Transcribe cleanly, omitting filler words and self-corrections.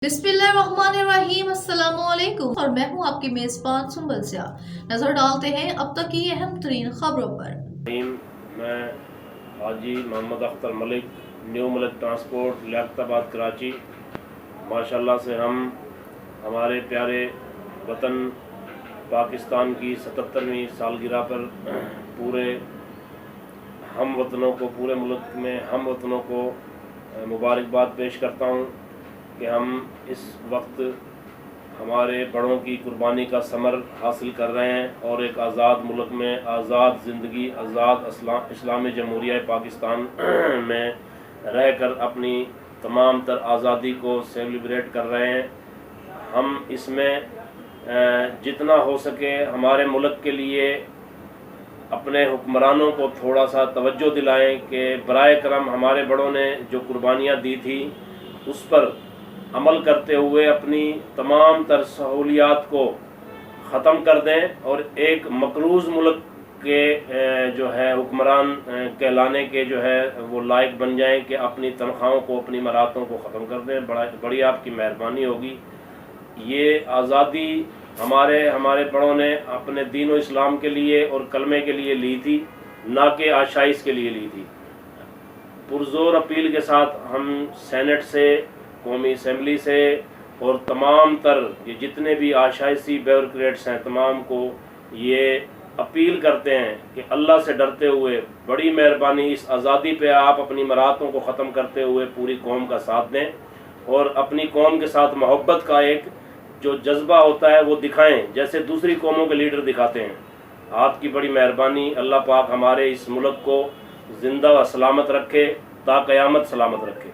बिस्मिल्लाहिर्रहमानिर्रहीम अस्सलामुअलैकुम और मैं हूं आपकी मेज़बान सुंबल स्याह। नजर डालते हैं अब तक की अहम तरीन खबरों पर। मैं हाजी मोहम्मद अख्तर मलिक, न्यू मलिक ट्रांसपोर्ट, लियाकताबाद, कराची। माशाल्लाह से हम हमारे प्यारे वतन पाकिस्तान की 77वीं सालगिरह पर पूरे हम वतनों को, पूरे मुल्क में हम वतनों को मुबारकबाद पेश करता हूँ कि हम इस वक्त हमारे बड़ों की कुर्बानी का समर हासिल कर रहे हैं और एक आज़ाद मुल्क में आज़ाद ज़िंदगी, आज़ाद इस्लामी जमहूरिया पाकिस्तान में रहकर अपनी तमाम तर आज़ादी को सेलिब्रेट कर रहे हैं। हम इसमें जितना हो सके हमारे मुल्क के लिए अपने हुक्मरानों को थोड़ा सा तवज्जो दिलाएं कि बराए करम हमारे बड़ों ने जो कुर्बानियाँ दी थी उस पर अमल करते हुए अपनी तमाम तर सहूलियात को ख़त्म कर दें और एक मकरूज़ मुल्क के जो है हुक्मरान कहलाने के जो है वो लायक बन जाएं कि अपनी तनख्वाहों को, अपनी मरातों को ख़त्म कर दें। बड़ी आपकी मेहरबानी होगी। ये आज़ादी हमारे बड़ों ने अपने दीन व इस्लाम के लिए और कलमे के लिए ली थी, ना कि आशाइश के लिए ली थी। पुरजोर अपील के साथ हम सेनेट से, कौमी असम्बली से और तमाम तर ये जितने भी आशाइशी ब्यूरोक्रेट्स हैं तमाम को ये अपील करते हैं कि अल्लाह से डरते हुए बड़ी मेहरबानी इस आज़ादी पे आप अपनी मरातों को ख़त्म करते हुए पूरी कौम का साथ दें और अपनी कौम के साथ मोहब्बत का एक जो जज्बा होता है वो दिखाएं, जैसे दूसरी कौमों के लीडर दिखाते हैं। आपकी बड़ी मेहरबानी। अल्लाह पाक हमारे इस मुल्क को ज़िंदा व सलामत रखे, ता क़यामत सलामत रखे।